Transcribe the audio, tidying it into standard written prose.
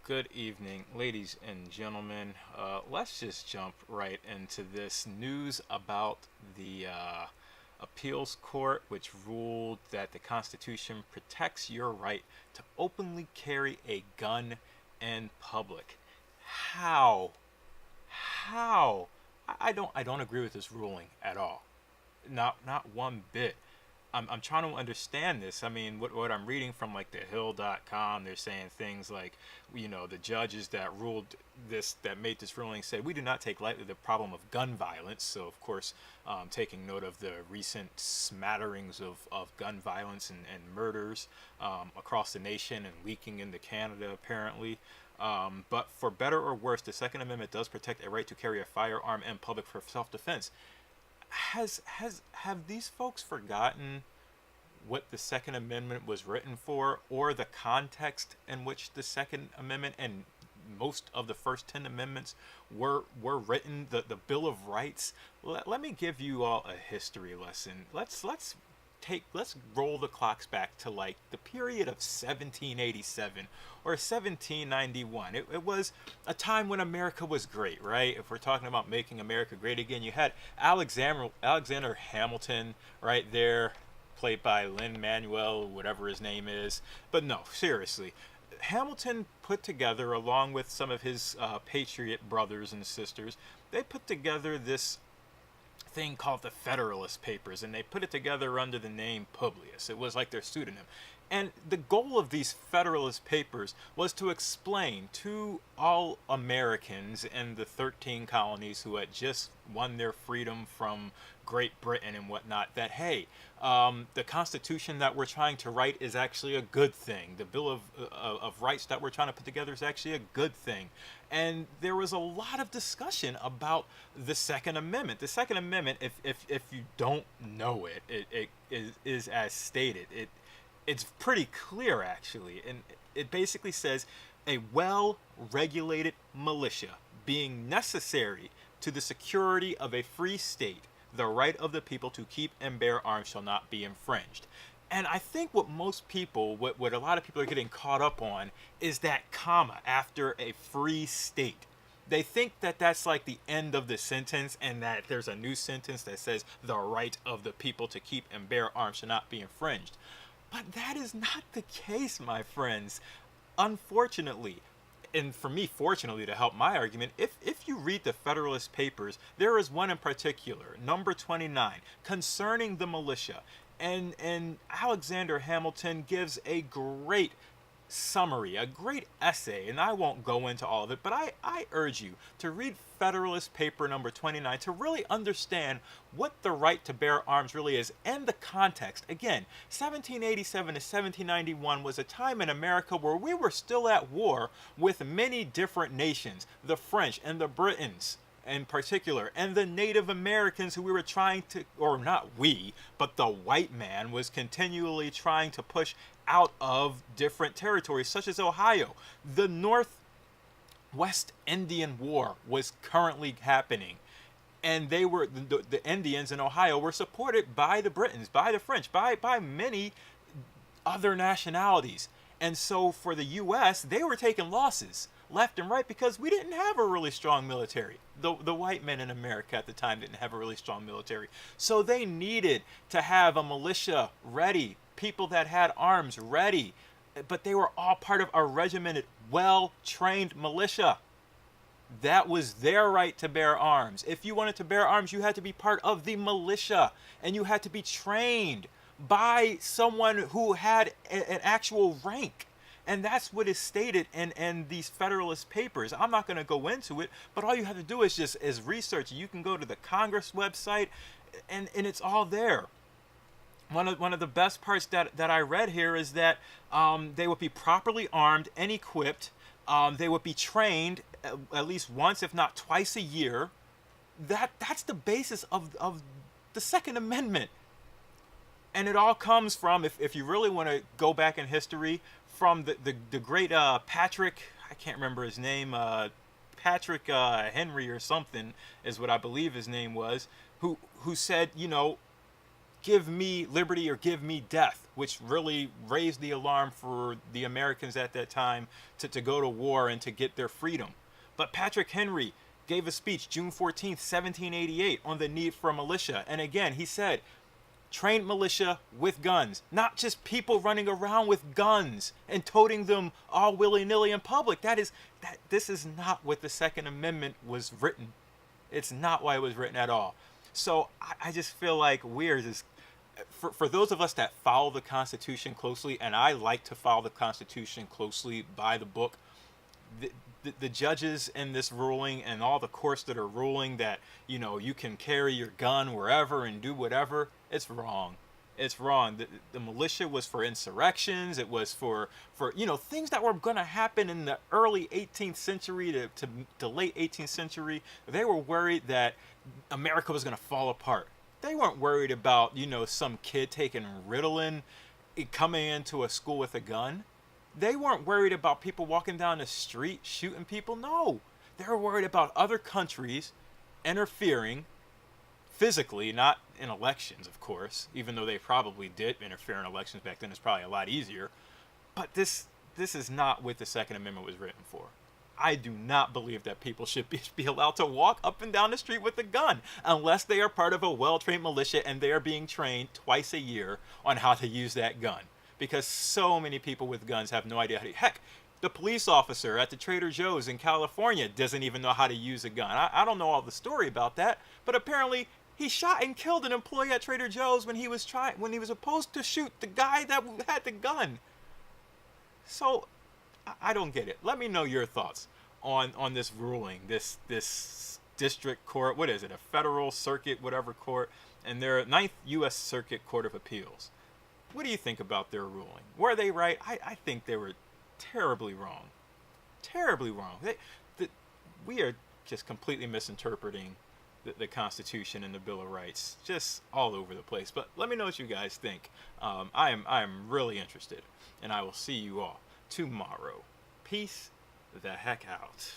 Good evening, ladies and gentlemen. Let's just jump right into this news about the appeals court, which ruled that the Constitution protects your right to openly carry a gun in public. How? How? I don't agree with this ruling at all. Not one bit. I'm trying to understand this. I mean, what I'm reading from like thehill.com, they're saying things like, the judges that ruled this, that made this ruling, said we do not take lightly the problem of gun violence. So, of course, taking note of the recent smatterings of gun violence and murders across the nation and leaking into Canada, apparently. But for better or worse, the Second Amendment does protect a right to carry a firearm in public for self-defense. Have these folks forgotten what the Second Amendment was written for, or the context in which the Second Amendment and most of the first 10 amendments were written? The Bill of Rights. Let me give you all a history lesson. Let's roll the clocks back to like the period of 1787 or 1791. It was a time when America was great, right? If we're talking about making America great again, you had Alexander Hamilton right there, played by Lin-Manuel, whatever his name is. But no, seriously, Hamilton put together, along with some of his patriot brothers and sisters, they put together this thing called the Federalist Papers, and they put it together under the name Publius. It was like their pseudonym. And the goal of these Federalist Papers was to explain to all Americans in the 13 colonies who had just won their freedom from Great Britain and whatnot that, hey, the Constitution that we're trying to write is actually a good thing. The Bill of Rights that we're trying to put together is actually a good thing. And there was a lot of discussion about the Second Amendment. The Second Amendment, if you don't know it, it is as stated. It's pretty clear, actually. And it basically says a well-regulated militia being necessary to the security of a free state, the right of the people to keep and bear arms shall not be infringed. And I think what most people, what a lot of people are getting caught up on is that comma after a free state. They think that that's like the end of the sentence, and that there's a new sentence that says the right of the people to keep and bear arms shall not be infringed. But that is not the case, my friends. Unfortunately, and for me, fortunately, to help my argument, if you read the Federalist Papers, there is one in particular, number 29, concerning the militia. And Alexander Hamilton gives a great summary, a great essay, and I won't go into all of it, but I urge you to read Federalist Paper number 29 to really understand what the right to bear arms really is and the context. Again, 1787 to 1791 was a time in America where we were still at war with many different nations, the French and the Britons in particular, and the Native Americans who we were trying to, or not we, but the white man was continually trying to push out of different territories, such as Ohio. The Northwest Indian War was currently happening, and they were the Indians in Ohio were supported by the Britons, by the French, by many other nationalities. And so for the U.S., they were taking losses left and right because we didn't have a really strong military. The white men in America at the time didn't have a really strong military. So they needed to have a militia ready, people that had arms ready. But they were all part of a regimented, well-trained militia. That was their right to bear arms. If you wanted to bear arms, you had to be part of the militia, and you had to be trained by someone who had an actual rank. And that's what is stated in these Federalist Papers. I'm not going to go into it, but all you have to do is research. You can go to the Congress website, and it's all there. One of the best parts that I read here is that they would be properly armed and equipped. They would be trained at least once, if not twice a year. That's the basis of the Second Amendment. And it all comes from, if you really want to go back in history, from the great Patrick, I can't remember his name, Patrick Henry or something is what I believe his name was, who said, give me liberty or give me death, which really raised the alarm for the Americans at that time to go to war and to get their freedom. But Patrick Henry gave a speech June 14th, 1788 on the need for a militia. And again, he said, trained militia with guns, not just people running around with guns and toting them all willy-nilly in public. This is not what the Second Amendment was written. It's not why it was written at all. So I just feel like we're just, for those of us that follow the Constitution closely, and I like to follow the Constitution closely by the book, the judges in this ruling and all the courts that are ruling that, you can carry your gun wherever and do whatever, it's wrong. It's wrong. The militia was for insurrections. It was for things that were going to happen in the early 18th century to late 18th century. They were worried that America was going to fall apart. They weren't worried about, some kid taking Ritalin, coming into a school with a gun. They weren't worried about people walking down the street shooting people. No, they were worried about other countries interfering physically, not in elections, of course, even though they probably did interfere in elections back then. It's probably a lot easier. But this is not what the Second Amendment was written for. I do not believe that people should be allowed to walk up and down the street with a gun unless they are part of a well-trained militia and they are being trained twice a year on how to use that gun. Because so many people with guns have no idea how to. Heck, the police officer at the Trader Joe's in California doesn't even know how to use a gun. I don't know all the story about that, but apparently he shot and killed an employee at Trader Joe's when he was supposed to shoot the guy that had the gun. So I don't get it. Let me know your thoughts on this ruling, this district court. What is it? A federal circuit, whatever court, and their 9th U.S. Circuit Court of Appeals. What do you think about their ruling? Were they right? I think they were terribly wrong. Terribly wrong. We are just completely misinterpreting the Constitution and the Bill of Rights, just all over the place. But let me know what you guys think. I am really interested, and I will see you all tomorrow. Peace the heck out.